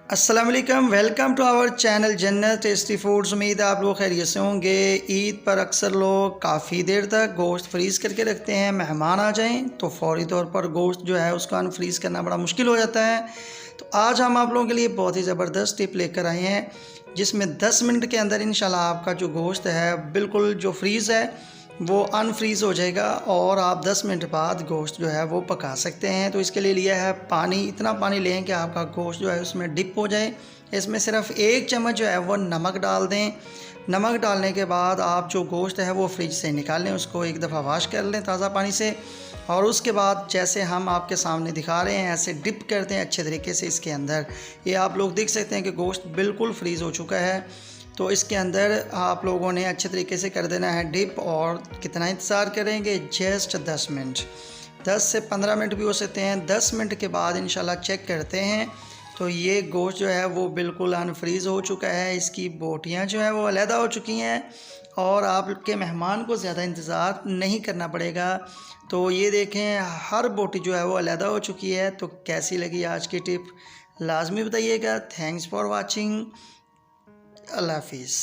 अस्सलाम वालेकुम, welcome to our channel जन्नत टेस्टी फूड्स। उम्मीद है आप लोग खैरियत से होंगे। ईद पर अक्सर लोग काफ़ी देर तक गोश्त फ्रीज़ करके रखते हैं, मेहमान आ जाएं तो फौरी तौर पर गोश्त जो है उसको अनफ्रीज़ करना बड़ा मुश्किल हो जाता है। तो आज हम आप लोगों के लिए बहुत ही ज़बरदस्त टिप लेकर आए हैं, जिसमें 10 मिनट के अंदर इंशाल्लाह आपका जो गोश्त है बिल्कुल जो फ्रीज़ है वो अनफ्रीज़ हो जाएगा और आप 10 मिनट बाद गोश्त जो है वो पका सकते हैं। तो इसके लिए लिया है पानी, इतना पानी लें कि आपका गोश्त जो है उसमें डिप हो जाए। इसमें सिर्फ 1 चम्मच जो है वो नमक डाल दें। नमक डालने के बाद आप जो गोश्त है वो फ्रिज से निकाल लें, उसको एक दफ़ा वाश कर लें ताज़ा पानी से, और उसके बाद जैसे हम आपके सामने दिखा रहे हैं ऐसे डिप कर दें अच्छे तरीके से इसके अंदर। ये आप लोग देख सकते हैं कि गोश्त बिल्कुल फ्रीज़ हो चुका है। तो इसके अंदर आप लोगों ने अच्छे तरीके से कर देना है डिप। और कितना इंतज़ार करेंगे, जस्ट 10 मिनट, 10 से 15 मिनट भी हो सकते हैं। 10 मिनट के बाद इंशाल्लाह चेक करते हैं तो ये गोश्त जो है वो बिल्कुल अनफ्रीज़ हो चुका है, इसकी बोटियां जो है वो अलहदा हो चुकी हैं और आपके मेहमान को ज़्यादा इंतज़ार नहीं करना पड़ेगा। तो ये देखें, हर बोटी जो है वो अलहदा हो चुकी है। तो कैसी लगी आज की टिप लाजमी बताइएगा। Thanks for watching. अल्लाह हाफिज़।